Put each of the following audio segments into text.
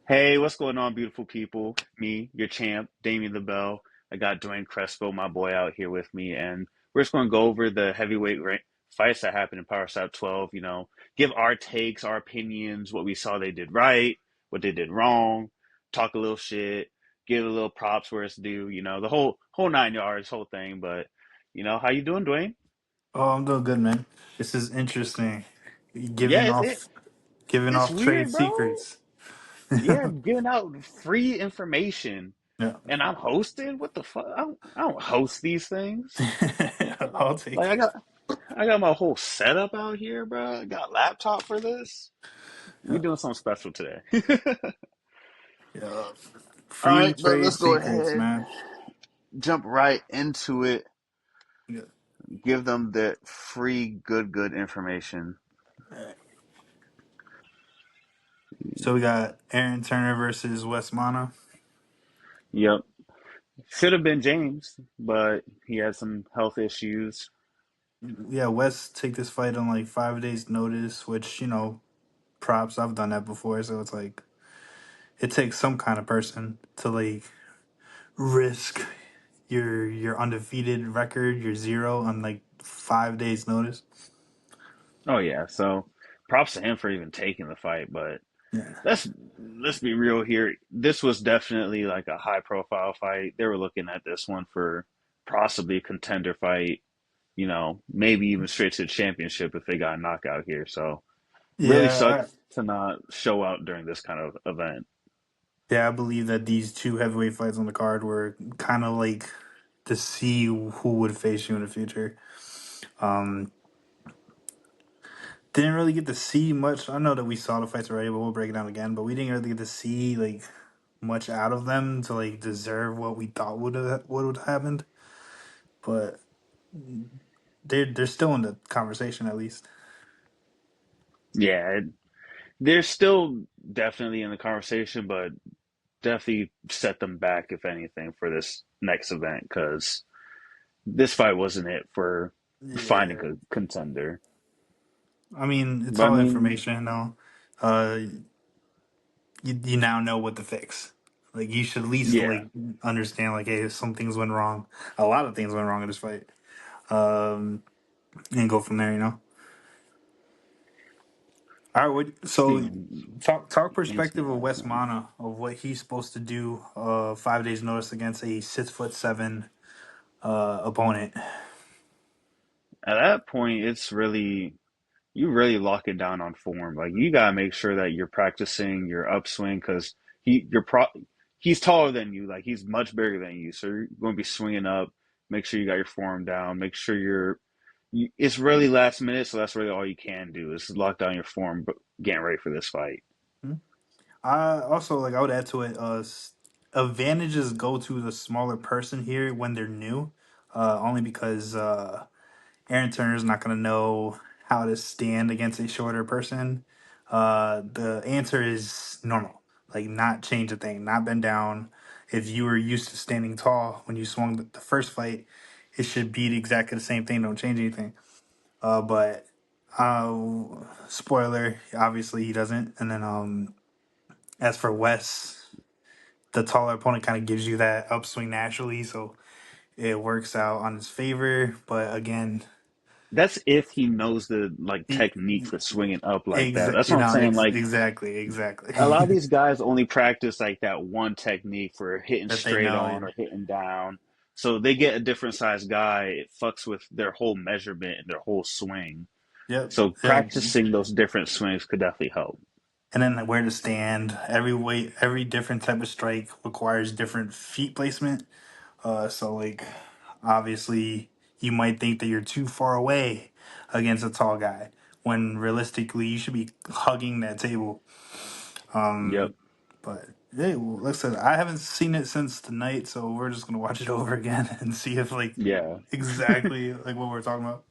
Hey, what's going on, beautiful people? Me, your champ, Damien the Bell. I got Duane Crespo, my boy, out here with me, and we're just going to go over the fights that happened in Powerslap 12. Give our takes, our opinions, what we saw they did right, what they did wrong, talk a little shit, give a little props where it's due. The whole 9 yards, whole thing. But how you doing, Duane? Oh, I'm doing good, man. This is interesting. Yeah, Giving off giving it's off trade weird, bro. secrets. Yeah, giving out free information. Yeah. And I'm hosting? What the fuck? I don't host these things. I'll take Like I it. got I got my whole setup out here, bro. I got a laptop for this. We Yeah. doing something special today. Yeah. All Free right, but trade let's go secrets, ahead, man. jump right into it. Yeah. Give them the free good information. Alright. So we got Aaron Turner versus Wes Mana. Yep. Should have been James, but he had some health issues. Yeah, Wes take this fight on like 5 days notice, which, props. I've done that before, so it's like it takes some kind of person to like risk your undefeated record, your zero on like 5 days notice. Oh yeah, so props to him for even taking the fight, but Yeah. let's be real here. This was definitely like a high profile fight. They were looking at this one for possibly a contender fight, maybe even straight to the championship if they got a knockout here. So really Yeah, sucks to not show out during this kind of event. yeah, I believe that these two heavyweight fights on the card were kind of like to see who would face you in the future. Um, didn't really get to see much. I know that we saw the fights already, but we'll break it down again. But we didn't really get to see like much out of them to like deserve what we thought would have happened. But they're still in the conversation at least. Yeah, they're still definitely in the conversation, but definitely set them back, if anything, for this next event because this fight wasn't it for finding Yeah, a contender. I mean it's But I all mean, information now. Uh, you now know what to fix. Like you should at least yeah. like understand like hey some things went wrong. A lot of things went wrong in this fight. Um and go from there, you know. All right, so See, talk answer perspective me of last Wes night. Mana of what he's supposed to do 5 days notice against a 6'7" opponent. At that point, it's really you really lock it down on form. Like you gotta make sure that you're practicing your upswing because he's taller than you. Like he's much bigger than you, so you're going to be swinging up. Make sure you got your form down. Make sure it's really last minute, so that's really all you can do is lock down your form, but getting ready for this fight. I also like I would add to it advantages go to the smaller person here when they're new. Only because Aaron Turner's not going to know how to stand against a shorter person. The answer is normal. Like, not change a thing, not bend down. If you were used to standing tall when you swung the first fight, it should be exactly the same thing. Don't change anything. But spoiler, obviously he doesn't. And then as for Wes, the taller opponent kind of gives you that upswing naturally, so it works out on his favor. But again, That's if he knows the like he, technique for swinging up like that. That's you what I'm know, saying. Like exactly, a lot of exactly. these guys only practice like that one technique for hitting That they straight know. on Yeah. or hitting down. So they get a different size guy, it fucks with their whole measurement and their whole swing. Yep. So Yeah. practicing those different swings could definitely help. And then like, where to stand. Every different type of strike requires different feet placement. So like, obviously, you might think that you're too far away against a tall guy, when realistically you should be hugging that table. Yep. But hey, well, like I said, I haven't seen it since tonight, so we're just gonna watch it over again and see if like Yeah. exactly like what we're talking about.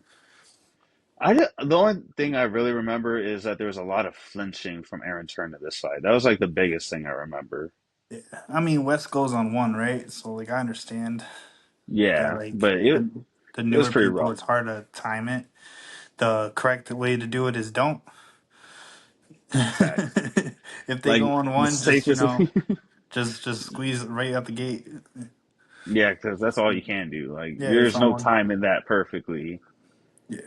The only thing I really remember is that there was a lot of flinching from Aaron Turner this fight. That was like the biggest thing I remember. Yeah. I mean, West goes on one, right? So like I understand that Yeah, like but it the it was newer pretty people, rough. it's hard to time it. The correct way to do it is don't. Facts. if they Like go on the one, just safest. just squeeze it right out the gate. Yeah, because that's all you can do. Like, Yeah, it's there's on no one. time in that perfectly. Yeah,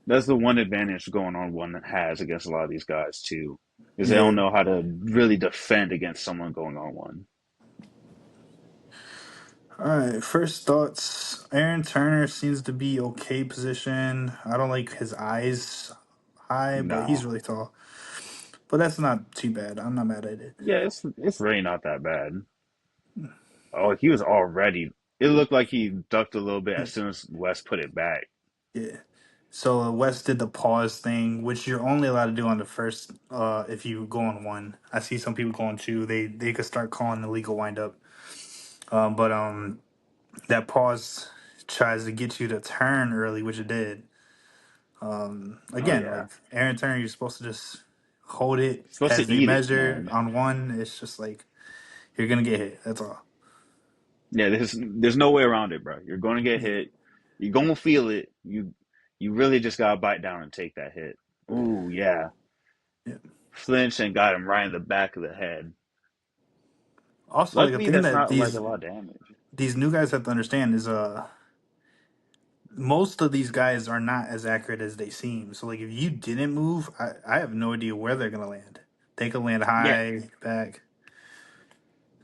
That's the one advantage going on one has against a lot of these guys too, is they yeah. don't know how to really defend against someone going on one. All right. First thoughts. Aaron Turner seems to be okay position. I don't like his eyes high, but he's No, really tall. But that's not too bad. I'm not mad at it. yeah, it's really not that bad. Oh, he was already. It looked like he ducked a little bit Yeah. as soon as West put it back. Yeah. So West did the pause thing, which you're only allowed to do on the first. If you go on one, I see some people going two. They could start calling the legal windup. But that pause tries to get you to turn early, which it did. Oh Again, yeah, like Aaron Turner, you're supposed to just hold it supposed as to they eat it, measure man. on one. It's just like you're gonna get hit. That's all. Yeah, there's no way around it, bro. You're going to get Yeah. hit. You're going to feel it. You really just gotta bite down and take that hit. Ooh yeah, Yeah. flinched and got him right in the back of the head. Also, like a Luckily, thing that's that not like a lot of damage. these new guys have to understand is most of these guys are not as accurate as they seem. So like if you didn't move, I have no idea where they're gonna land. They could land Yeah, high, back.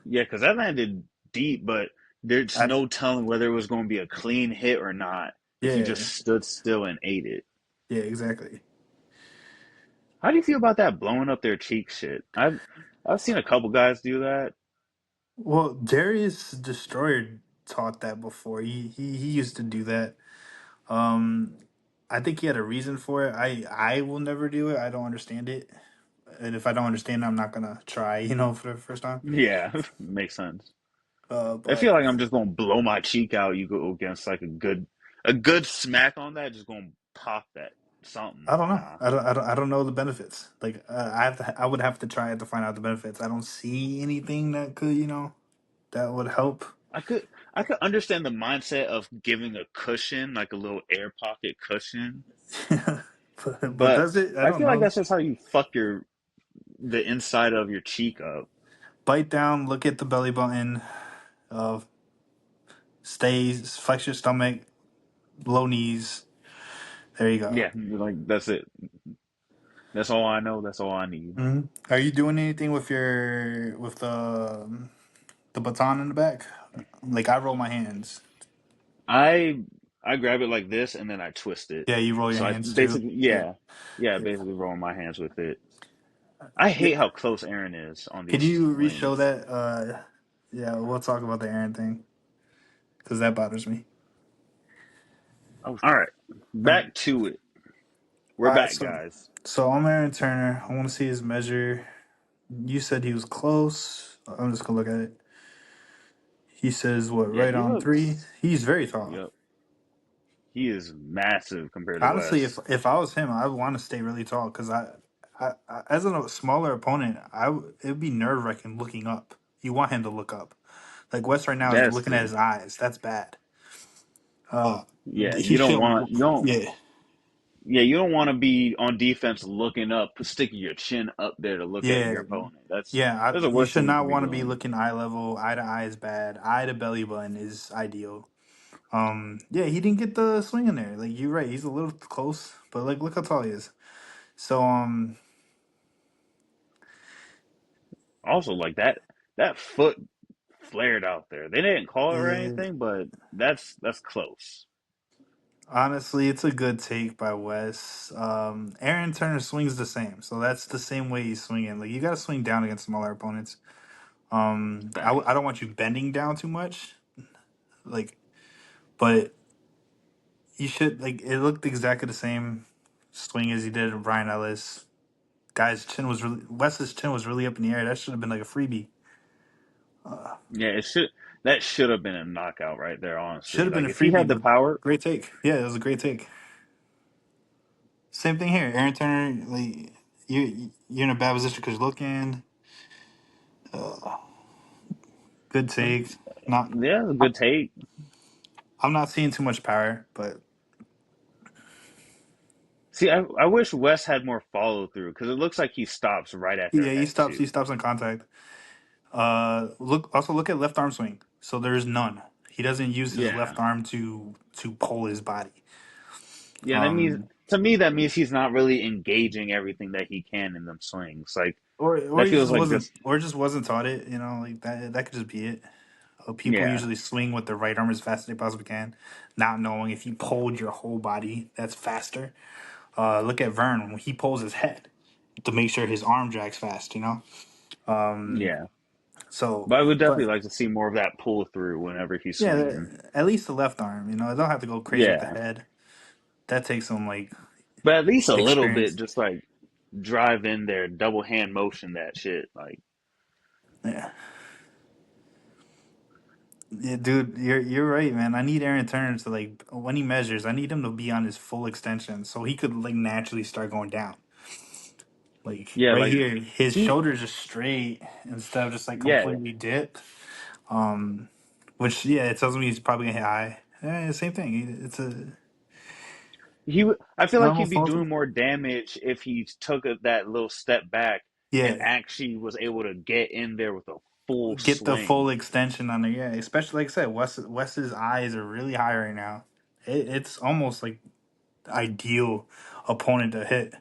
yeah, because that landed deep, but there's I no telling whether it was going to be a clean hit or not if you just Yeah, stood still and ate it. yeah, exactly. How do you feel about that blowing up their cheek shit? I've seen a couple guys do that. Well, Darius Destroyer taught that before. He used to do that. Um, I think he had a reason for it. I will never do it. I don't understand it, and if I don't understand it, I'm not gonna try. For the first time. Yeah, makes sense. I But feel like I'm just going to blow my cheek out. You go against like a good smack on that, just going to pop that something. I don't know. Nah, I don't know the benefits. Like I would have to try it to find out the benefits. I don't see anything that could that would help. I could I could understand the mindset of giving a cushion, like a little air pocket cushion, but but does it? I I don't feel like know. that's just how you fuck the inside of your cheek up. Bite down. Look at the belly button. Uh, flex your stomach. Low knees. There you go. Yeah, like that's it. That's all I know. That's all I need. Are you doing anything with the baton in the back? Like I roll my hands. I I grab it like this and then I twist it. Yeah, you roll your So I hands too. basically Yeah, yeah. basically roll my hands with it. I Yeah. hate how close Aaron is on Can these you re-show rings. that? Yeah, we'll talk about the Aaron thing because that bothers me. Oh, All right, all right. back to it. We're All right. back, So, guys. so I'm Aaron Turner. I want to see his measure. You said he was close. I'm just gonna look at it. He says what? Yeah, Right he on three. looks. He's very tall. Yep, he is massive compared to Honestly, if West. if I was him, I would want to stay really tall because as a smaller opponent, it'd be nerve wracking looking up. You want him to look up. Like West right now is That's looking at true. his eyes. That's bad. Uh, Yeah, he you don't should. want you don't. Yeah, Yeah, you don't want to be on defense looking up, sticking your chin up there to look at yeah, your opponent. That's the You worst should thing you not can be want to be doing. looking eye level. Eye to eye is bad. Eye to belly button is ideal. Yeah, he didn't get the swing in there. Like you're right, he's a little close, but like look how tall he is. So Also, like that foot flared out there. They didn't call it or yeah, anything, but that's close. honestly, it's a good take by Wes. Aaron Turner swings the same, so that's the same way he's swinging. Like you got to swing down against smaller opponents. I Facts. don't want you bending down too much, like, but you should like it looked exactly the same swing as he did with Brian Ellis. Wes's chin was really up in the air. That should have been like a freebie. Yeah, that should have been a knockout right there, Should honestly. have been Like a if he freebie, had the but power, great take. Yeah, it was a great take. Same thing here. Aaron Turner, like you're in a bad position because you're looking. Good take. Not. yeah, a I'm good take. I'm not seeing too much power, but See, I wish Wes had more follow through because it looks like he stops right after a Yeah, head he too. stops on contact. Look at left arm swing. So there's none. He doesn't use his Yeah, left arm to pull his body. yeah. That means Um, to me that means he's not really engaging everything that he can in them swings. Like or that he just feels like wasn't, just or just wasn't taught it. You know, like that could just be it. People yeah, usually swing with their right arm as fast as they possibly can, not knowing if you pulled your whole body, that's faster. Look at Vern when he pulls his head to make sure his arm drags fast. You know, yeah. so But I would definitely but like to see more of that pull through whenever he's yeah, swinging. at least the left arm. You know, I don't have to go crazy with the Yeah, head. That takes some like but at least a little bit, experience. just like drive in there, double hand motion that shit. Like Yeah. Yeah, dude, you're right, man. I need Aaron Turner to like when he measures, I need him to be on his full extension so he could like naturally start going down. Like yeah, right like here, his he shoulders are straight instead of just like yeah completely dipped. Which yeah, it tells me he's probably gonna hit high. Yeah, same thing. It's a I feel like normal he'd be fall. doing more damage if he took that little step back and Yeah, actually was able to get in there with a full get the swing. full extension on it. Yeah, especially like I said, Wes's eyes are really high right now. It's almost like ideal opponent to hit.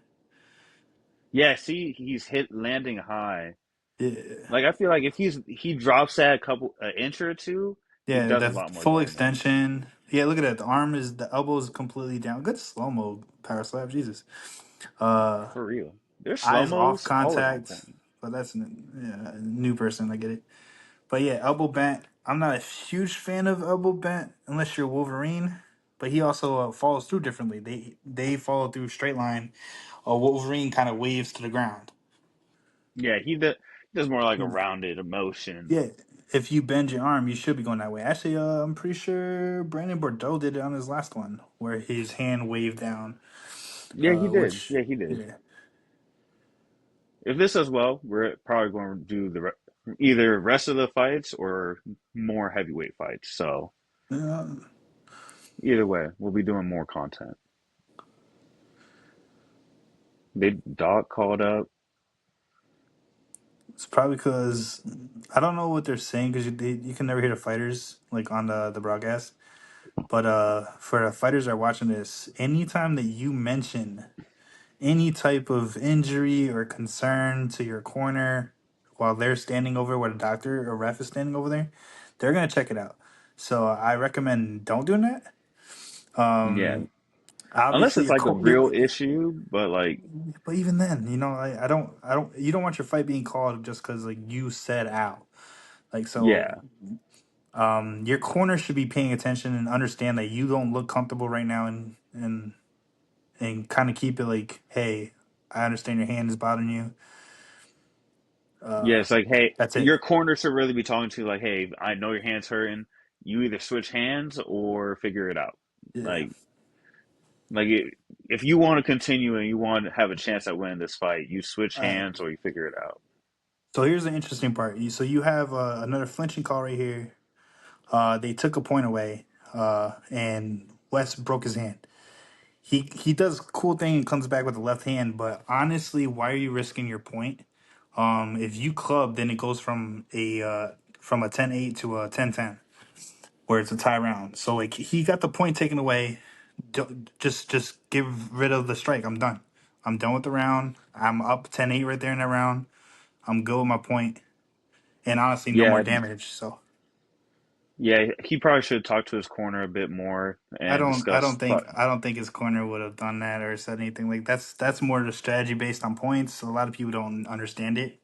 Yeah, see, he's hit landing high. Yeah. Like I feel like if he drops that a couple an inch or two, he Yeah, does a the lot more full damage. extension. Yeah, look at that. The elbow is completely down. Good slow mo power slap. Jesus. Uh, For real. There's slow eyes off mos always on contact. point. But that's yeah, a new person. I get it. But yeah, elbow bent. I'm not a huge fan of elbow bent unless you're Wolverine. But he also follows through differently. They follow through straight line. Wolverine kind of waves to the ground. Yeah, he does more like a rounded emotion. Yeah, if you bend your arm, you should be going that way. Actually, I'm pretty sure Brandon Bordeaux did it on his last one, where his hand waved down. Yeah, he did. Which, Yeah, he did. yeah, If this does well, we're probably going to do either rest of the fights or more heavyweight fights. So uh, either way, we'll be doing more content. They Doc called up. it's probably because I don't know what they're saying because you can never hear the fighters like on the broadcast. But for the fighters that are watching this, anytime that you mention any type of injury or concern to your corner while they're standing over where the doctor or ref is standing over there, they're gonna check it out. So I recommend don't doing that. Yeah, unless Obviously, it's like a real issue, but like but even then, you know, I don't, you don't want your fight being called just because like you said out. Like so, yeah, your corner should be paying attention and understand that you don't look comfortable right now, and kind of keep it like, hey, I understand your hand is bothering you. yeah. It's like, hey, That's your it. corner should really be talking to you like, hey, I know your hand's hurting. You either switch hands or figure it out. Yeah. Like, if you want to continue and you want to have a chance at winning this fight, you switch Uh, hands or you figure it out. so here's the interesting part. So you have another flinching call right here. They took a point away, and West broke his hand. He does a cool thing and comes back with the left hand, but honestly, why are you risking your point? If you club, then it goes from a 10-8 to a 10-10, where it's a tie round. So like he got the point taken away. Just give rid of the strike. I'm done. I'm done with the round. I'm up 10-8 right there in that round. I'm good with my point, and honestly, no more Yeah, damage. So yeah. He probably should talk to his corner a bit more and discuss. I don't think his corner would have done that or said anything like that's more the strategy based on points. A lot of people don't understand it.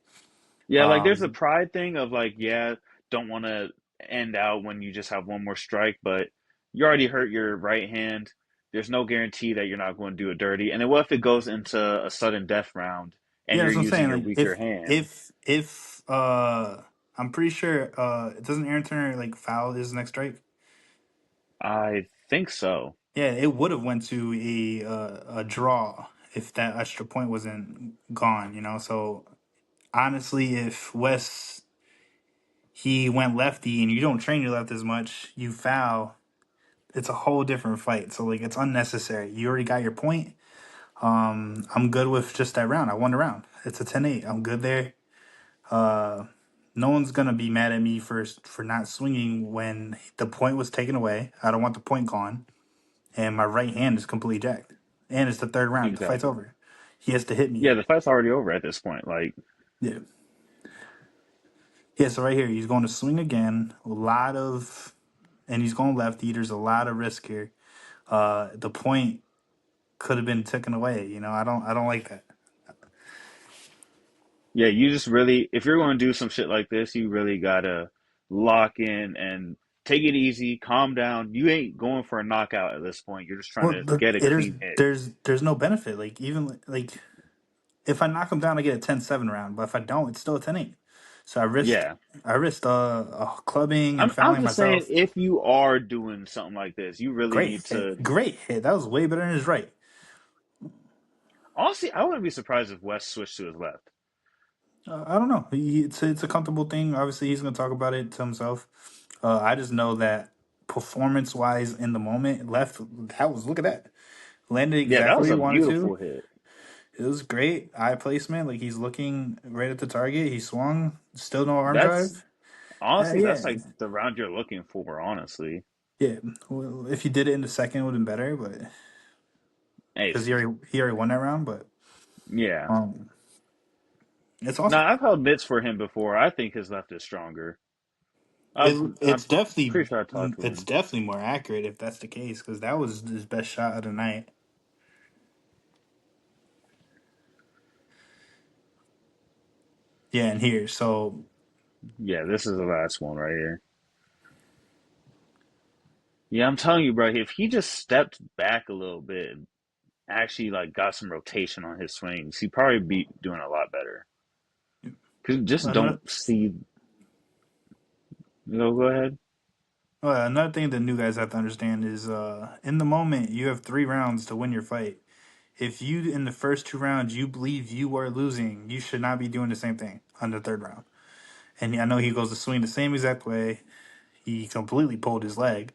Yeah, like there's a Um, pride thing of like, yeah, don't want to end out when you just have one more strike, but you already hurt your right hand. There's no guarantee that you're not going to do it dirty. And then what if it goes into a sudden death round and yeah, you're that's what I'm using saying. your Like weaker hand? if I'm pretty sure doesn't Aaron Turner like foul his next strike? I think so. Yeah, it would have went to a draw if that extra point wasn't gone. You know, so honestly, if Wes he went lefty and you don't train your left as much, you foul. It's a whole different fight. So like it's unnecessary. You already got your point. I'm good with just that round. I won the round. It's a 10-8. I'm good there. Uh, no one's gonna be mad at me for not swinging when the point was taken away. I don't want the point gone, and my right hand is completely jacked. And it's the third round. The fight's Exactly. over. He has to hit me. Yeah, the fight's already over at this point. Like, Yeah. Yeah. So right here, he's going to swing again. And he's going lefty. There's a lot of risk here. The point could have been taken away. I don't like that. yeah, you just really, if you're going to do some shit like this, you really gotta lock in and take it easy, calm down. You ain't going for a knockout at this point. You're just trying Well, to get a there's clean hit. there's no benefit. Like even like if I knock him down, I get a 10-7 round. But if I don't, it's still a 10-8. So Yeah. I risked clubbing and I'm fouling just saying, myself. if you are doing something like this, you really Great need hit, to. great hit. That was way better than his right. Honestly, I wouldn't be surprised if West switched to his left. I don't know. It's a comfortable thing. Obviously, he's gonna talk about it to himself. I just know that performance wise in the moment, left that was look at that landed Yeah, that exactly was where he a wanted to. beautiful hit. It was great eye placement. Like he's looking right at the target. He swung. Still no arm That's drive. honestly, Yeah, that's like the round you're looking for, honestly. yeah. Well, if you did it in the second, it would have been better. But Hey, because he already won that round. But yeah. um, it's Now, awesome. I've held mitts for him before. I think his left is stronger. I'm It's definitely pretty sure I talked to it's him. definitely more accurate if that's the case because that was his best shot of the night. Yeah, and here, so Yeah, this is the last one right here. Yeah, I'm telling you, bro, if he just stepped back a little bit and actually like got some rotation on his swings, he'd probably be doing a lot better. Cause just another, don't see. Go ahead. another thing that new guys have to understand is in the moment you have 3 rounds to win your fight. If you in the first 2 rounds you believe you are losing, you should not be doing the same thing on the third round. And I know he goes to swing the same exact way. He completely pulled his leg.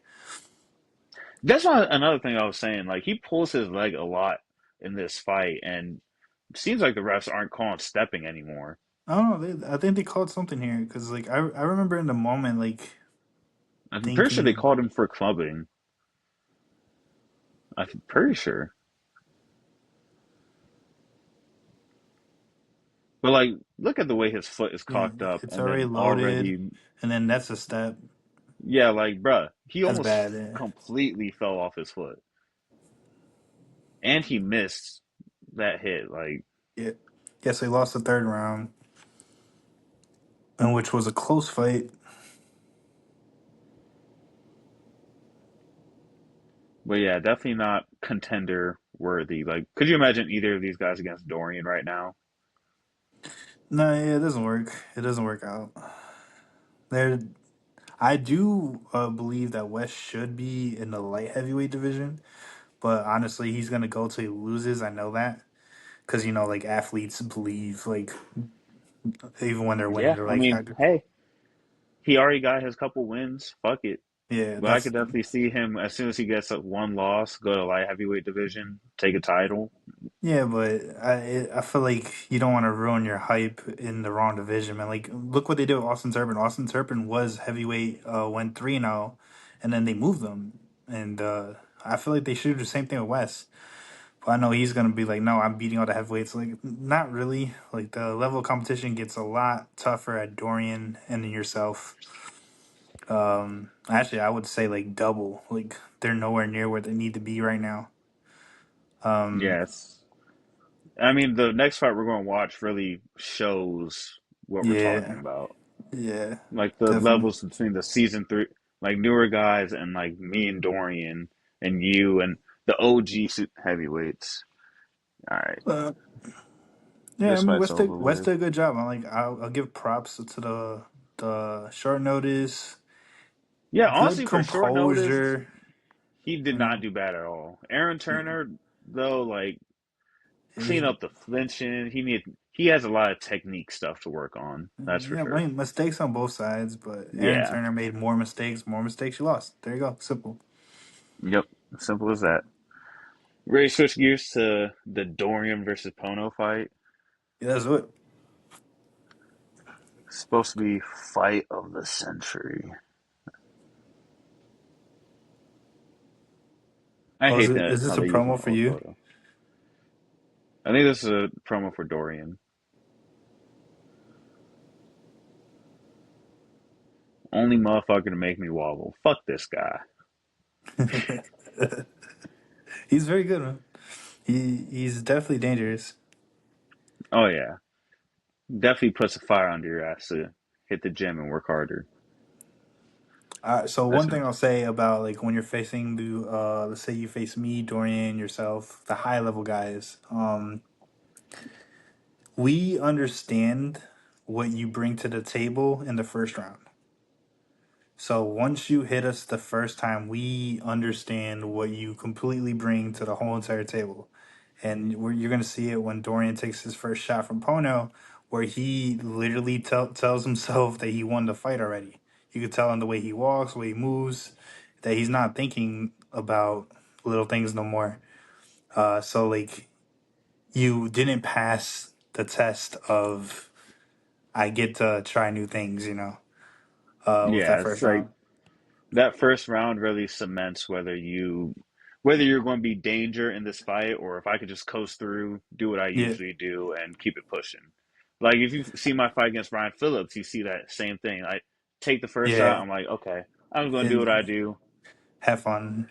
That's not another thing I was saying. Like he pulls his leg a lot in this fight, and it seems like the refs aren't calling stepping anymore. I don't know. I think they called something here because like I remember in the moment like I'm pretty sure they thinking, called him for clubbing. I'm pretty sure. But like, look at the way his foot is yeah, cocked up, it's and already then loaded, already, and then that's a step. yeah, like, bruh, he That's almost bad. completely fell off his foot, and he missed that hit. Like, Yeah. Yes, they lost the third round, and which was a close fight. but yeah, definitely not contender worthy. Like, could you imagine either of these guys against Dorian right now? No, yeah, it doesn't work. It doesn't work out. There, I do believe that West should be in the light heavyweight division, but honestly, he's gonna go till he loses. I know that because like athletes believe like even when they're winning, Yeah, they're I like, mean, hey, he already got his couple wins. Fuck it. yeah, But I that's could definitely see him as soon as he gets up one loss, go to light heavyweight division, take a title. yeah, but I feel like you don't want to ruin your hype in the wrong division, man. Like, look what they did with Austin Turpin. Austin Turpin was heavyweight, went 3-0, and then they moved them. And I feel like they should do the same thing with West. But I know he's gonna be like, no, I'm beating all the heavyweights. Like, not really. Like the level of competition gets a lot tougher at Dorian and then yourself. Actually, I would say like double. Like they're nowhere near where they need to be right now. Yes. I mean, the next fight we're going to watch really shows what we're talking Yeah, about. yeah, Like the definitely. levels between the season three, like newer guys, and like me and Dorian and you and the OG heavyweights. All right, Yeah, I this mean fight's over West with. did a good job. I'll give props to the short notice, Yeah, good honestly, for short notice, composure. he did You not know, do bad at all. Aaron Turner, though, like he's clean up the flinching. He has a lot of technique stuff to work on. That's for yeah, I sure. mean, mistakes on both sides, but Aaron Yeah. Turner made more mistakes. More mistakes, you lost. There you go, simple. Yep. Simple as that. Ready to switch gears to the Dorian versus Pono fight. Yeah, that's what. It's supposed to be fight of the century. I Oh, hate that is how this a they're using promo the for old you? photo. I think this is a promo for Dorian. Only motherfucker to make me wobble. Fuck this guy. He's very good, man. He's definitely dangerous. Oh yeah, definitely puts a fire under your ass to hit the gym and work harder. So That's one thing I'll say about like when you're facing the let's say you face me, Dorian, yourself, the high level guys, we understand what you bring to the table in the first round. So once you hit us the first time, we understand what you completely bring to the whole entire table. And you're going to see it when Dorian takes his first shot from Pono, where he literally tells himself that he won the fight already. You could tell in the way he walks, the way he moves, that he's not thinking about little things no more. So like you didn't pass the test of I get to try new things, with that yeah. It's first like round. that first round really cements whether you're going to be danger in this fight or if I could just coast through, do what I Yeah, usually do, and keep it pushing. Like if you see my fight against Ryan Phillips, you see that same thing. I take the first shot, yeah, I'm like, okay, I'm going to do what I and do. have fun.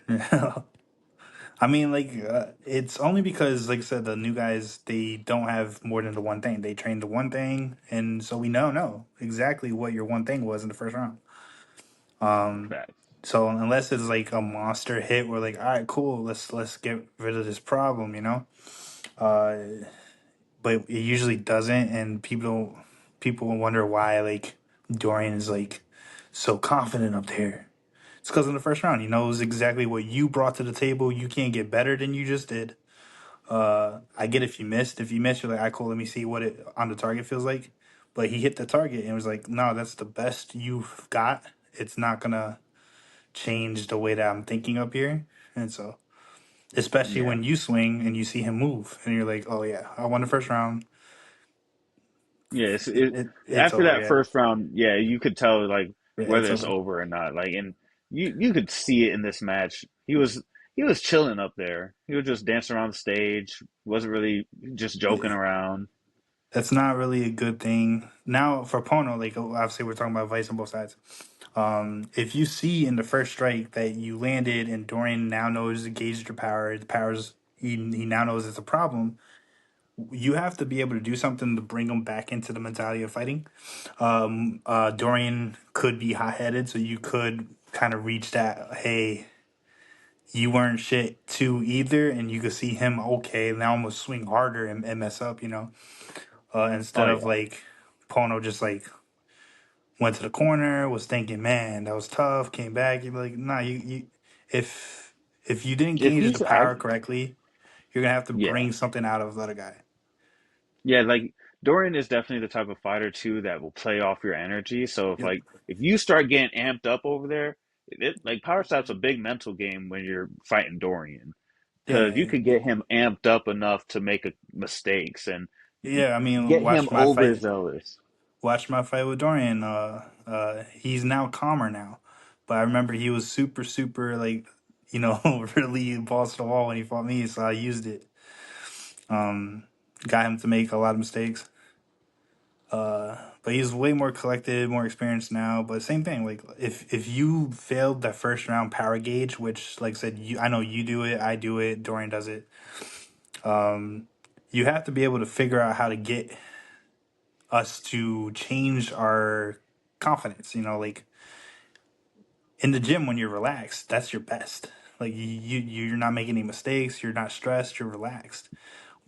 I mean, like it's only because, like I said, the new guys they don't have more than the one thing. They train the one thing, and so we know exactly what your one thing was in the first round. Facts. So unless it's like a monster hit, we're like, all right, cool, let's get rid of this problem. Uh, but it usually doesn't, and people wonder why like Dorian is like so confident up there. It's because in the first round, he knows exactly what you brought to the table. You can't get better than you just did. I get if you missed. If you missed, you're like, "I cool. Let me see what it on the target feels like." But he hit the target and was like, "No, that's the best you've got. It's not gonna change the way that I'm thinking up here." And so, especially Yeah. when you swing and you see him move, and you're like, "Oh yeah, I won the first round. Yeah, It's after over. that Yeah, first round, yeah, you could tell like yeah, it's whether it's over." over or not. Like, and you could see it in this match. He was chilling up there. He was just dancing around the stage. Wasn't really just joking Yeah. around. That's not really a good thing. Now for Pono, like obviously we're talking about vice on both sides. If you see in the first strike that you landed and Dorian now knows to gauge your power, the powers he now knows it's a problem. You have to be able to do something to bring him back into the mentality of fighting. Dorian could be hot headed, so you could kind of reach that. Hey, you weren't shit too either, and you could see him. Okay, now I'm gonna swing harder and mess up. Oh Instead of yeah, like Pono just like went to the corner, was thinking, man, that was tough, came back. You're like, nah, if if you didn't if gauge the he's power act, correctly, you're gonna have to yeah, bring something out of the other guy. yeah, like Dorian is definitely the type of fighter too that will play off your energy. So Yep. if you start getting amped up over there, like Power Slap's a big mental game when you're fighting Dorian. Because you Yeah, could get him amped up enough to make mistakes and yeah. I mean, get him overzealous. watch my fight with Dorian. He's now calmer now, but I remember he was super, super like, really balls to the wall when he fought me. So I used it. Um, got him to make a lot of mistakes. But he's way more collected, more experienced now. But same thing, like if you failed that first round power gauge, which like I said, I know you do it, I do it, Dorian does it. You have to be able to figure out how to get us to change our confidence. Like in the gym when you're relaxed, that's your best. Like you're not making any mistakes, you're not stressed, you're relaxed.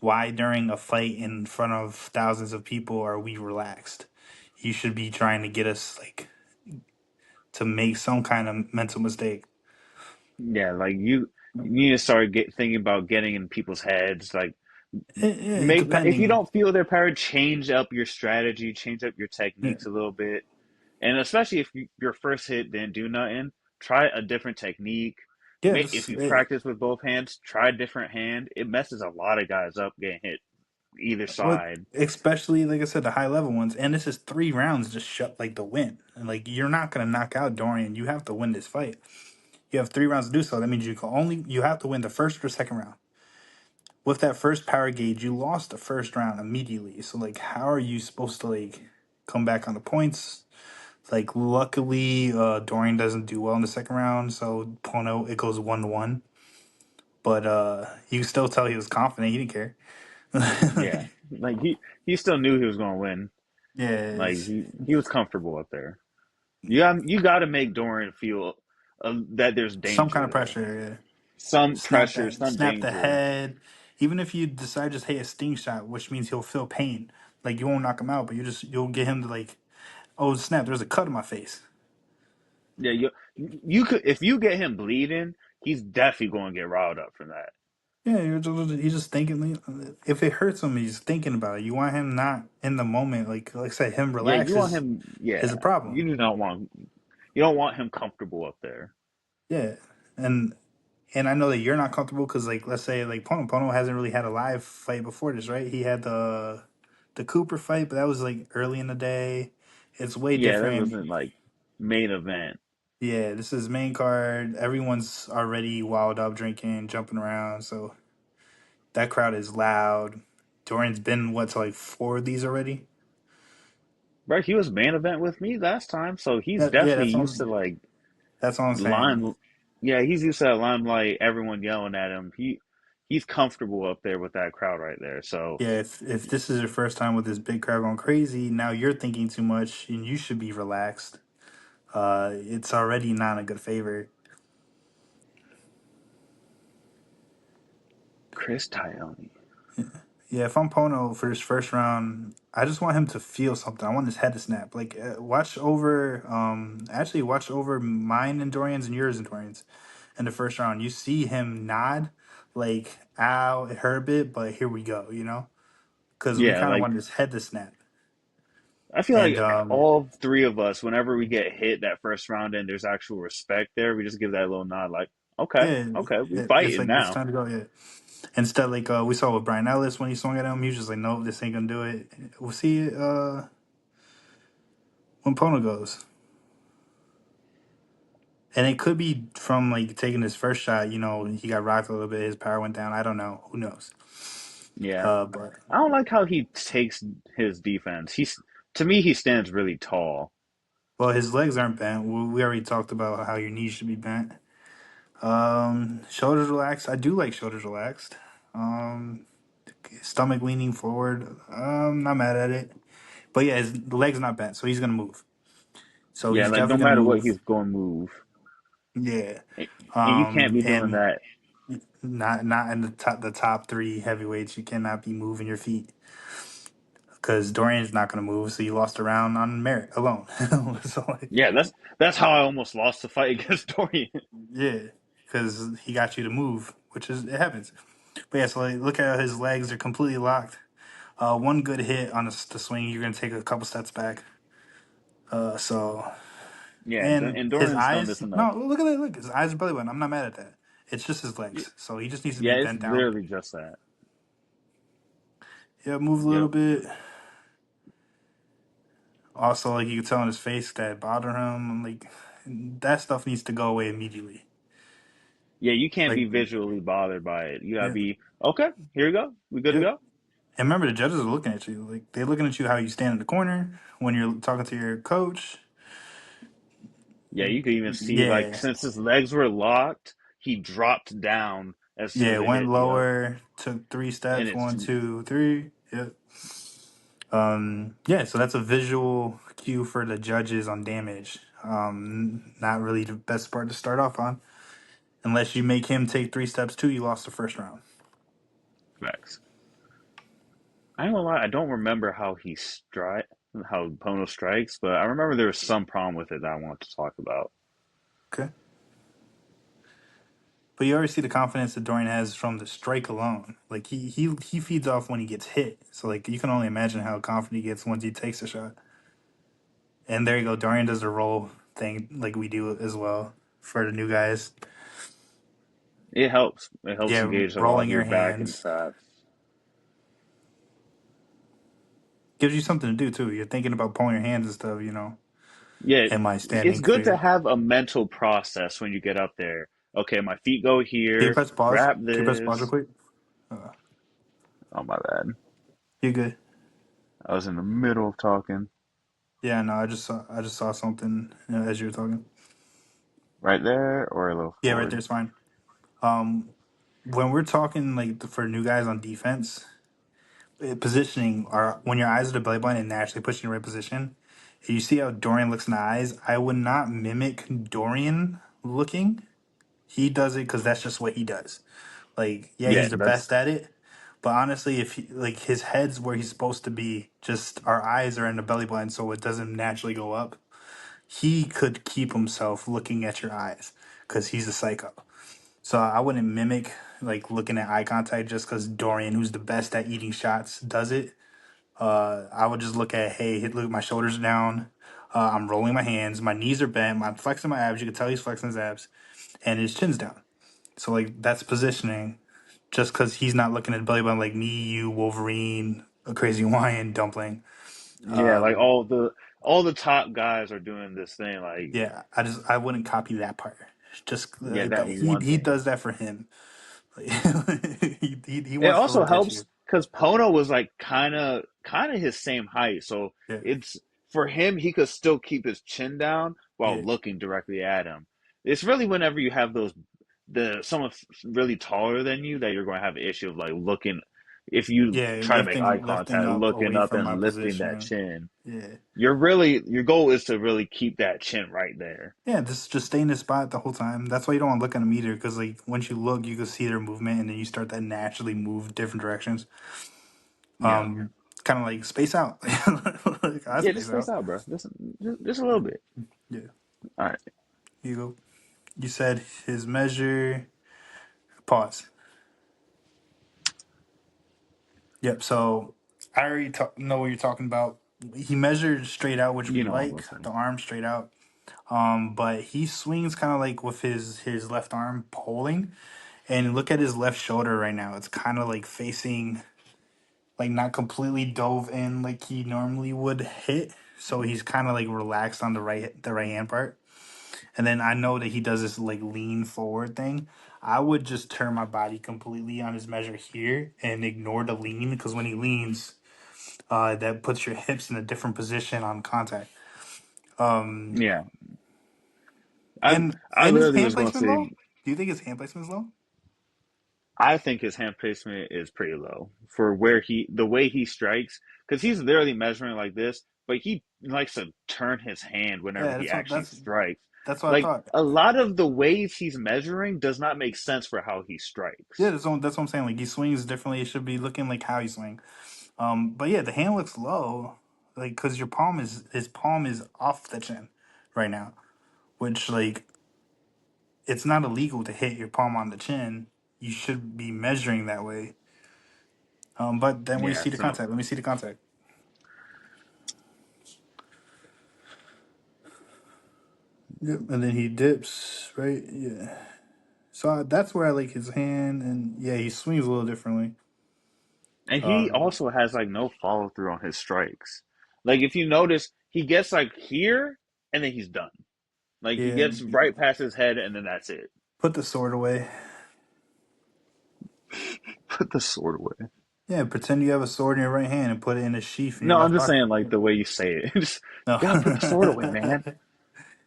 Why during a fight in front of thousands of people are we relaxed? You should be trying to get us like to make some kind of mental mistake. Yeah, like you need to start thinking about getting in people's heads. Like make if you Depending. don't feel their power, change up your strategy, change up your Yeah, techniques a little bit. And especially if your first hit didn't do nothing, try a different technique. Yeah, If it's, you it, practice with both hands, try a different hand. It messes a lot of guys up getting hit either what side. especially like I said, the high level ones, and this is 3 rounds just shut like the win. And like you're not gonna knock out Dorian. You have to win this fight. You have 3 rounds to do so. That means you have to win the first or second round. With that first power gauge, you lost the first round immediately. So like, how are you supposed to like come back on the points? Like, luckily, Dorian doesn't do well in the second round, so Pono it goes 1-1. But you can still tell he was confident. He didn't care. Yeah, like he still knew he was going to win. Yeah, Like he was comfortable up there. You got to make Doran feel that there's some kind danger of there, pressure. Yeah. some pressure, some Snap the danger. head. Even if you decide just hey a sting shot, which means he'll feel pain. Like you won't knock him out, but you'll get him to like, oh snap, there's a cut in my face. Yeah, you could if you get him bleeding, he's definitely going to get riled up from that. Yeah, he's just thinking. If it hurts him, he's thinking about it. You want him not in the moment. Like I said, him Yeah, relax you want him. is Yeah, a problem. you do not want. You don't want him comfortable up there. Yeah, and and I know that you're not comfortable because like let's say like Pono hasn't really had a live fight before this, right? He had the Cooper fight, but that was like early in the day. It's way Yeah, that different. wasn't like main event. Yeah, this is main card. Everyone's already wild up, drinking, jumping around. So that crowd is loud. Dorian's been what to like 4 of these already. Right, he was main event with me last time, so he's Yeah, definitely used to like that's all I'm saying. lime. Yeah, he's used to that limelight. Everyone yelling at him. He's comfortable up there with that crowd right there. So Yeah, if this is your first time with this big crowd going crazy, now you're thinking too much and you should be relaxed. It's already not a good favor. Chris Tyone. Yeah, if I'm Pono for this first round, I just want him to feel something. I want his head to snap. Like actually watch over mine and Dorian's and yours and Dorian's in the first round. You see him nod, like, "Ow, it hurt a bit, but here we go." Because we Yeah, kind of like want his head to snap. I feel And like all three of us, whenever we get hit that first round and there's actual respect there, we just give that little nod, like, okay, yeah, okay, we it's fighting like it's now. time to go. Yeah. Instead, like we saw with Brian Ellis when he swung at him, he was just like, "Nope, this ain't gonna do it." We'll see it when Pono goes. And it could be from like taking his first shot. He got rocked a little bit. His power went down. I don't know. Who knows? Yeah, But I don't like how he takes his defense. To me, he stands really tall. well, his legs aren't bent. We already talked about how your knees should be bent. Shoulders relaxed. I do like shoulders relaxed. Um, Stomach leaning forward. Not mad at it. But yeah, his legs not bent, so he's gonna move. So Yeah, he's like no definitely gonna matter what, move. he's going to move, Yeah. and you can't be doing And that. not in the top three heavyweights. You cannot be moving your feet. Because Dorian's not going to move, so you lost a round on merit alone. So like, Yeah, that's how I almost lost the fight against Dorian. yeah, because he got you to move, which is it happens. But yeah, so like, look at his legs; they're completely locked. One good hit on the swing, you're going to take a couple steps back. So Yeah, and and his Dorian's done eyes, this enough. no, look at that. Look, his eyes are belly button. I'm not mad at that. It's just his Y- legs, so he just needs to be Yeah, it's bent down. literally just that. Yeah, move a little Yep. bit. Also, like you can tell in his face that bother him. Like that stuff needs to go away immediately. Yeah, you can't Like, be visually bothered by it. You gotta yeah, be okay. Here we go. We good to yep. go. And remember, the judges are looking at you. Like they're looking at you how you stand in the corner when you're talking to your coach. Yeah, you could even see like Yeah, since his legs were locked, he dropped down as soon yeah. as it Went hit the lower, took 3 steps. and it's 1, 2, 3. Yep. Yeah. So that's a visual cue for the judges on damage. Not really the best part to start off on, unless you make him take 3 steps too. You lost the first round. facts. I ain't gonna lie, I don't remember how Pono strikes, but I remember there was some problem with it that I wanted to talk about. Okay. But you already see the confidence that Dorian has from the strike alone. Like he feeds off when he gets hit. So like you can only imagine how confident he gets once he takes a shot. And there you go. Dorian does the roll thing like we do as well for the new guys. It helps. It helps Yeah, engage a lot of rolling your your back and hands traps. gives you something to do too. You're thinking about pulling your hands and stuff. Yeah, Am I it's standing good to clear? have a mental process when you get up there. Okay, my feet go Can you here, press pause? grab Can you press pause real this. quick? Uh, Oh, my bad. you're good. I was in the middle of talking. Yeah, no, I just saw something as you were talking. Right there or a little Yeah, right forward? there's fine. Um, when we're talking like for new guys on defense, positioning are when your eyes are the belly button and naturally pushing the right position. You see how Dorian looks in the eyes. I would not mimic Dorian looking. He does it because that's just what he does. Like, yeah, Yeah, he's the that's best at it. But honestly, if he, like his head's where he's supposed to be, just our eyes are in the belly button, so it doesn't naturally go up. He could keep himself looking at your eyes because he's a psycho. So I wouldn't mimic like looking at eye contact just because Dorian, who's the best at eating shots, does it. I would just look at, hey, look, my shoulders are down. I'm rolling my hands. My knees are bent. I'm flexing my abs. You can tell he's flexing his abs, and his chin's down. So like that's positioning. Just because he's not looking at the belly button like me, you, Wolverine, a crazy Hawaiian dumpling. yeah, like all the top guys are doing this thing. Like, Yeah, I wouldn't copy that part. Just yeah, that one he thing. does that for him. Like, he It wants to also look at you. helps because Pono was like kind of his same height, so Yeah, it's for him he could still keep his chin down while yeah, looking directly at him. It's really whenever you have the someone really taller than you that you're going to have an issue of like looking if you yeah. try to make eye Lifting contact, up looking away up from my and lifting that position. chin. Yeah, Your goal is to really keep that chin right there. yeah. Just stay in the spot the whole time. That's why you don't want to look at them either, because like once you look, you can see their movement, and then you start to naturally move different directions. Yeah. Kind of like space out. Like I Yeah, just space space out. out, bro. Just a little bit. Yeah. All right. Here you go. You said his measure. Pause. Yep. So I already know what you're talking about. He measured straight out, which You we know what I'm like, gonna say. the arm straight out. But he swings kind of like with his left arm pulling, and look at his left shoulder right now. It's kind of like facing, like not completely dove in like he normally would hit. So he's kind of like relaxed on the right hand part. And then I know that he does this like lean forward thing. I would just turn my body completely on his measure here and ignore the lean because when he leans, that puts your hips in a different position on contact. Yeah. I I And his literally hand was gonna placement say low. Do you think his hand placement is low? I think his hand placement is pretty low for where the way he strikes, because he's literally measuring like this, but he likes to turn his hand whenever Yeah, he actually strikes. that's what I Like thought. a lot of the ways he's measuring does not make sense for how he Yeah, strikes. that's what I'm saying. Like he swings differently. It should be looking like how he swing. But yeah, the hand looks low, like because your palm is his palm is off the chin right now, which like it's not illegal to hit your palm on the chin. You should be measuring that way. But then we Yeah, see the so contact. Let me see the contact. Yep, and then he dips, right? Yeah. So that's where I like his hand, and yeah, he swings a little differently. and he Um, also has like no follow through on his strikes. Like if you notice, he gets like here and then he's done. Like he yeah, gets right past his head and then that's it. put the sword away. Put the sword away. Yeah, pretend you have a sword in your right hand and put it in a sheath in your No, I'm left just pocket. saying like the way you say it. Just No. gotta put the sword away, man.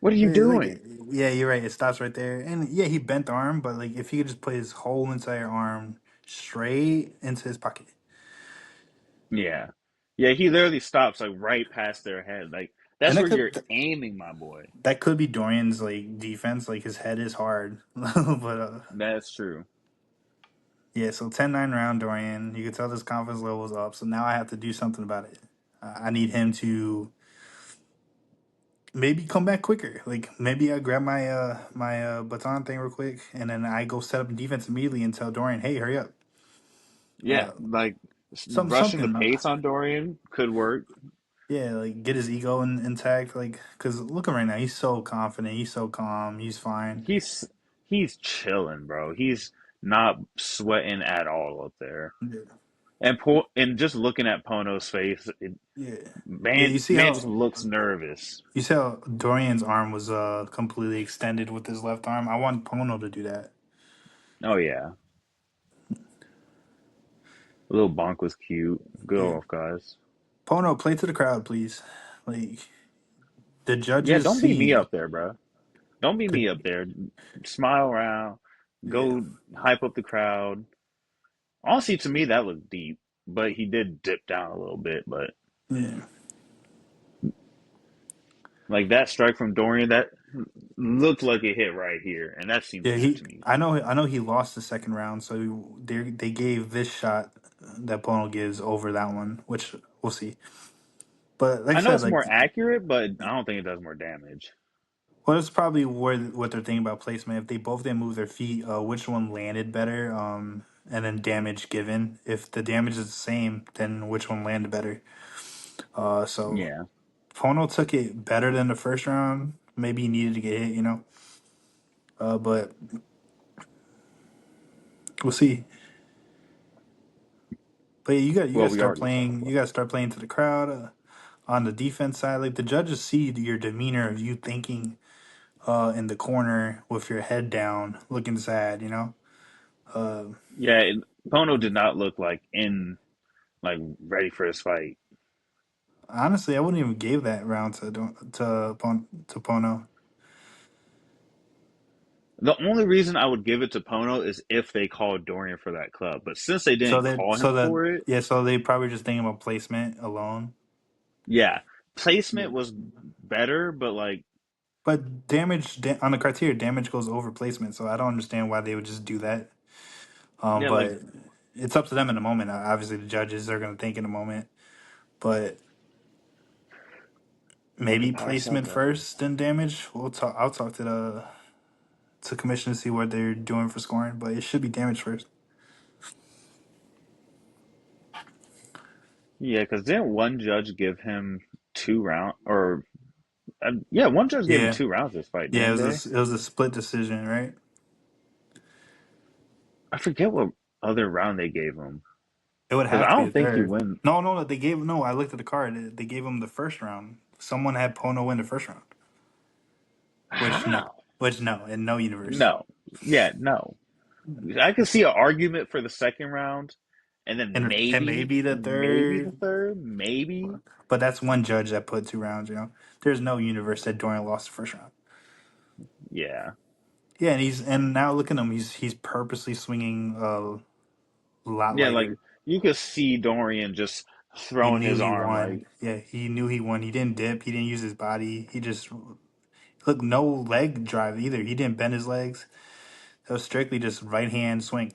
What are you Like, doing? yeah, you're right. It stops right there. And yeah, he bent the arm, but like if he could just put his whole entire arm straight into his pocket. Yeah. Yeah, he literally stops like right past their head. Like And that's where you're aiming, my boy. that could be Dorian's like defense. Like his head is hard. But That's true. yeah, so 10-9 round Dorian. You can tell his confidence level is up. So now I have to do something about it. I need him to maybe come back quicker. Like maybe I grab my baton thing real quick and then I go set up defense immediately and tell Dorian, hey, hurry up. Yeah, like rushing the Something. pace on Dorian could work. Yeah, like get his ego intact. Like, cause look at him right now. He's so confident. He's so calm. He's fine. He's he's chilling, bro. He's not sweating at all up there. Yeah, And just looking at Pono's face, yeah, yeah. man just looks nervous. You see how Dorian's arm was completely extended with his left arm. I want Pono to do that. Oh yeah, a little bonk was cute. Good Yeah, off, guys. Pono, play to the crowd, please. Like the Yeah, judges don't be me see up there, bro. Don't be the me up there. Smile around, yeah, go hype up the crowd. Honestly, to me, that looked deep, but he did dip down a little bit. But yeah, like that strike from Dorian, that looked like it hit right here, and that seemed yeah. deep to me. I know he lost the second round, so they gave this shot that Pono gives over that one, which we'll see. But like I I know said, it's like more accurate, but I don't think it does more damage. well, that's probably where what they're thinking about placement. If they both didn't move their feet, which one landed better? And then damage given. If the damage is the same, then which one landed better? So Yeah. Pono took it better than the first round. Maybe he needed to get hit, you know. But we'll see. But yeah, you got Well, to we start already saw. playing. You got to start playing to the crowd on the defense side. Like the judges see your demeanor of you thinking in the corner with your head down, looking sad. You know. Uh, Yeah, Pono did not look like ready for his fight. Honestly, I wouldn't even give that round to Pono. The only reason I would give it to Pono is if they called Dorian for that club. But since they didn't call him for it, So they probably just thinking about placement alone. yeah, placement Yeah. was better, but like, But on the criteria, damage goes over placement. So I don't understand why they would just do that. yeah, like But it's up to them in the moment. Obviously, the judges are going to think in the moment. But look at maybe Powerslap placement though. first, then damage. We'll talk. I'll talk to commission to see what they're doing for scoring. But it should be damage first. Yeah, because didn't one judge give him 2 round or yeah, one judge gave him Yeah, 2 rounds this fight, yeah. didn't they? It was a split decision, right? I forget what other round they gave him It would because have I to be the don't think he third. win. No, no, they gave no. I looked at the card. They gave him the first round. Someone had Pono win the first round, How? which no, in no universe. No. Yeah, no. I could see an argument for the second round, and then And maybe the maybe the third, third, maybe. but that's one judge that put 2 rounds. You know, there's no universe that Dorian lost the first round. Yeah, Yeah, and now look at him. He's purposely swinging a lot yeah. Like lighter. you could see Dorian just He throwing knew his he arm, won. like, Yeah, he knew he won. He didn't dip. He didn't use his body. He just look no leg drive either. He didn't bend his legs. That was strictly just right hand swing.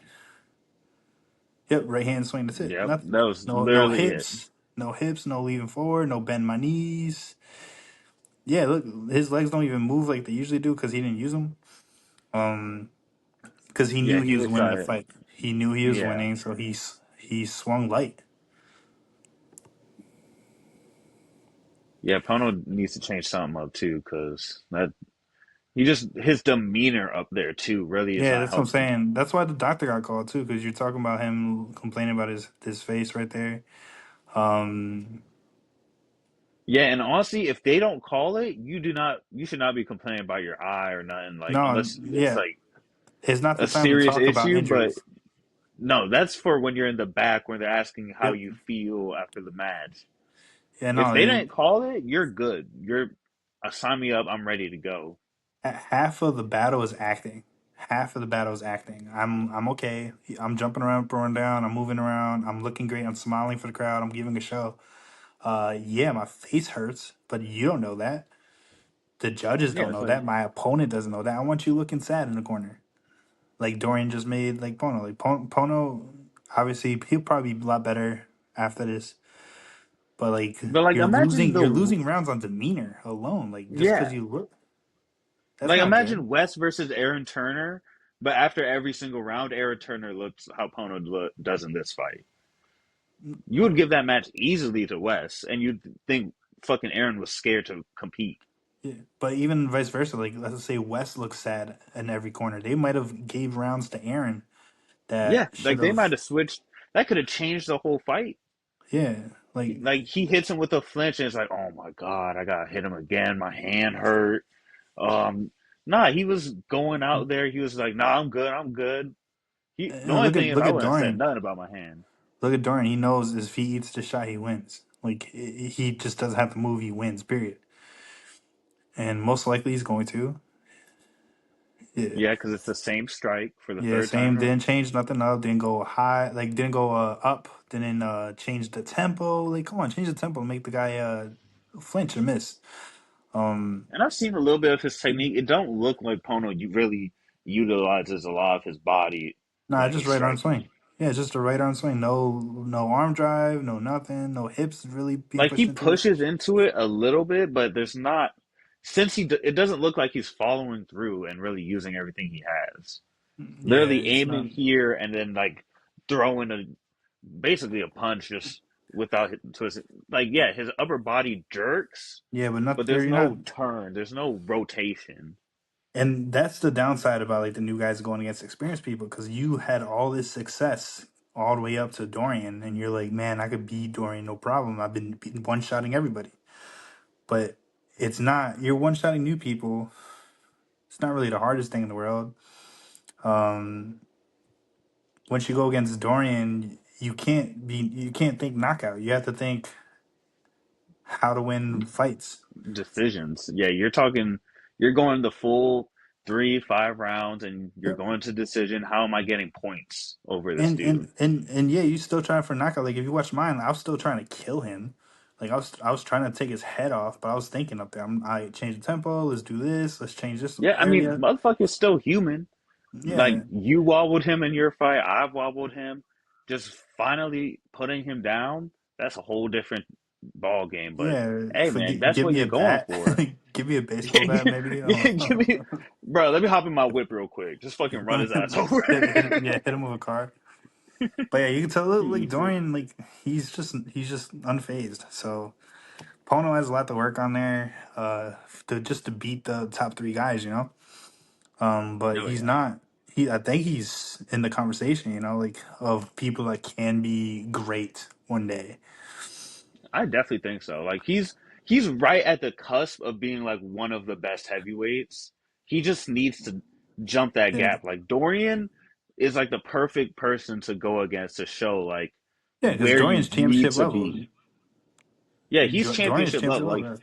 Yep, right hand swing. That's it. yep, Nothing. that was No literally it. hips. No hips. No leaving forward. No bend my knees. Yeah, look, his legs don't even move like they usually do because he didn't use them. Um, because he Yeah, knew he he was was winning the trying to. fight. He knew he was Yeah, winning, so he swung light. yeah. Pono needs to change something up too, because that he just his demeanor up there too really is Yeah, not that's what I'm helping him. saying. That's why the doctor got called too, because you're talking about him complaining about his face right there. Um, Yeah, and honestly, if they don't call it, you should not be complaining about your eye or nothing, like no, unless it's yeah, like it's not the a time to serious talk about issue. But injuries. no, that's for when you're in the back when they're asking how Yep. you feel after the match. Yeah, If no, they didn't call it, you're good. Sign me up. I'm ready to go. half of the battle is acting. Half of the battle is acting. I'm okay. I'm jumping around, throwing down. I'm moving around. I'm looking great. I'm smiling for the crowd. I'm giving a show. Yeah, my face hurts, but you don't know that. The judges Yeah, don't it's know like that. My opponent doesn't know that. I want you looking sad in the corner, like Dorian just made. Like Pono. Pono. Obviously, he'll probably be a lot better after this. But like but like imagine you're the losing rounds on demeanor alone. Like just because yeah, you look, that's like not good. imagine West versus Aaron Turner, but after every single round, Aaron Turner looks how does in this fight. You would give that match easily to West, and you'd think fucking Aaron was scared to compete. Yeah. But even vice versa, like let's say West looks sad in every corner, they might have gave rounds to Aaron that Yeah, should like they might have. have switched. That could have changed the whole fight. Yeah, like Like he hits him with a flinch, and it's like, oh my god, I gotta hit him again. My hand hurt. Um, nah, he was going out there. He was like, nah, I'm good. I'm good. The only thing is, look I at wouldn't have said Dorian. nothing about my hand. Look at Dorian. He knows if he eats the shot, he wins. Like he just doesn't have to move. He wins. Period. And most likely he's going to. Yeah. Yeah, because it's the same strike for the Yeah, third time same. in a Didn't change nothing up. Didn't go high. Like didn't go up. Didn't change the tempo. Like come on, change the tempo. Make the guy flinch or miss. Um, And I've seen a little bit of his technique. It don't look like Pono you really utilizes a lot of his body nah, when just he's right arm striking. swing. Yeah, it's just a right arm swing. No arm drive. No nothing. No hips really being Like pushed he into it. pushes into it a little bit, but there's not since it doesn't look like he's following through and really using everything he has. Yeah, Literally it's aiming not. here and then like throwing a basically a punch just without twisting. Like yeah, his upper body jerks, Yeah, but but not there. there's You're not. no turn, there's no rotation. And that's the downside about like the new guys going against experienced people because you had all this success all the way up to Dorian, and you're like, man, I could beat Dorian, no problem. I've been one shotting everybody, but it's not. You're one shotting new people. It's not really the hardest thing in the world. Um, Once you go against Dorian, you can't think knockout. You have to think how to win fights. Decisions. Yeah, you're going the full 3, 5 rounds and you're Yep. going to decision. How am I getting points over this And dude? yeah, you still trying for knockout. Like if you watch mine, I was still trying to kill him. Like I was trying to take his head off, but I was thinking up there. I change the tempo. Let's do this. Let's change this Yeah, I mean, area. motherfucker's still human. Like Yeah, you wobbled him in your fight, I've wobbled him. Just finally putting him down, that's a whole different ball game. But yeah. hey man, that's Give what me you're a going bat. for. Give me a baseball bat, Give maybe. me, bro. Let me hop in my whip real quick. Just fucking run his ass over. Yeah, hit him with a car. But yeah, you can tell like Easy. Dorian, like he's just unfazed. So Pono has a lot to work on there, to just to beat the top three guys, you know. But Oh he's yeah. not. I think he's in the conversation, you know, like of people that can be great one day. I definitely think so. Like he's right at the cusp of being like one of the best heavyweights. He just needs to jump that Yeah, gap. Like Dorian is like the perfect person to go against to show like yeah, because where you Dorian's need championship to level. be. Yeah, he's Dorian's championship championship level. level.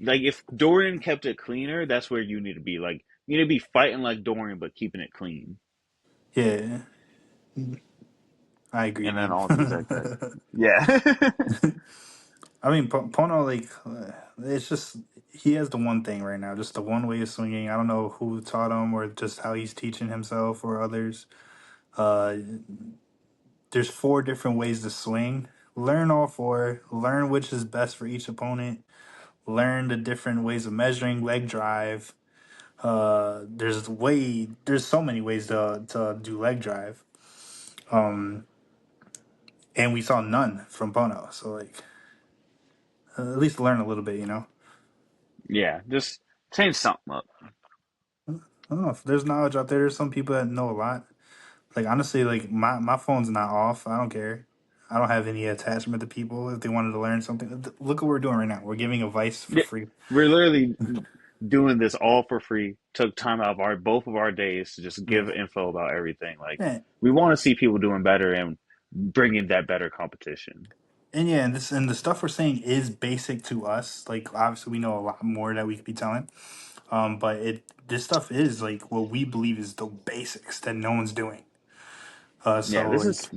Like if Dorian kept it cleaner, that's where you need to be. Like you need to be fighting like Dorian but keeping it clean. Yeah, I agree, And then man. all these like that. Yeah. I mean, Pono, like, it's just he has the one thing right now, just the one way of swinging. I don't know who taught him or just how he's teaching himself or others. Uh, there's four different ways to swing. Learn all four. Learn which is best for each opponent. Learn the different ways of measuring leg drive. There's so many ways to do leg drive. Um, and we saw none from Pono. So like, at least learn a little bit, you know. Yeah. Just change something up. I don't know if there's knowledge out there. There's some people that know a lot. Like honestly, like my phone's not off. I don't care. I don't have any attachment to people if they wanted to learn something. Look what we're doing right now. We're giving advice for Yeah. free. We're literally doing this all for free. Took time out of our both of our days to just give Yeah. info about everything. Like Yeah. we want to see people doing better and bringing that better competition. And yeah, and the stuff we're saying is basic to us. Like obviously we know a lot more that we could be telling. But this stuff is like what we believe is the basics that no one's doing. Yeah, So this like is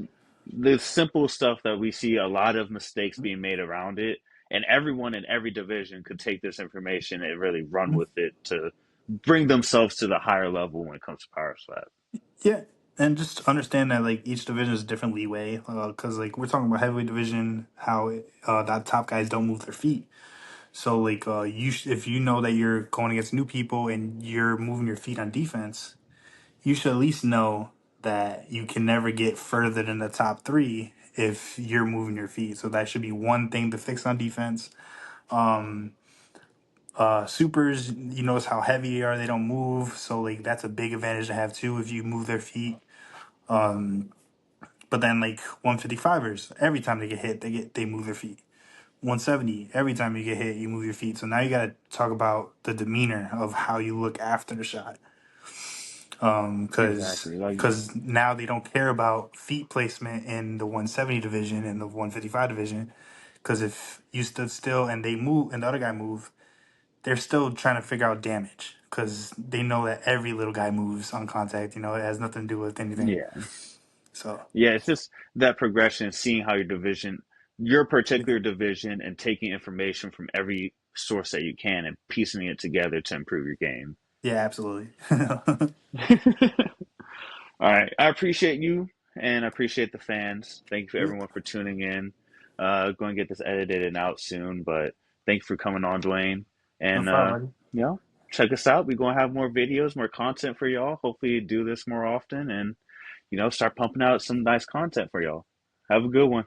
the simple stuff that we see a lot of mistakes being made around it, and everyone in every division could take this information and really run with it to bring themselves to the higher level when it comes to power slap. yeah, and just understand that like each division is different leeway. Because like we're talking about heavyweight division, how that top guys don't move their feet. So like if you know that you're going against new people and you're moving your feet on defense, you should at least know that you can never get further than the top three if you're moving your feet. So that should be one thing to fix on defense. Supers, you notice how heavy they are, they don't move. So like that's a big advantage to have too if you move their feet. But then like 155ers, every time they get hit, they move their feet. 170, every time you get hit, you move your feet. So now you got to talk about the demeanor of how you look after the shot. Because Exactly. Like, now they don't care about feet placement in the 170 division and the 155 division. Because if you stood still and they move and the other guy move, they're still trying to figure out damage because they know that every little guy moves on contact. You know, it has nothing to do with anything. yeah. So Yeah, it's just that progression, seeing how your particular division, and taking information from every source that you can and piecing it together to improve your game. yeah, absolutely. All right. I appreciate you and I appreciate the fans. Thank you for Yeah, everyone for tuning in. Going to get this edited and out soon, but thank you for coming on, Duane. no And, problem, buddy. you know, check us out. We're going to have more videos, more content for y'all. Hopefully, do this more often and, start pumping out some nice content for y'all. Have a good one.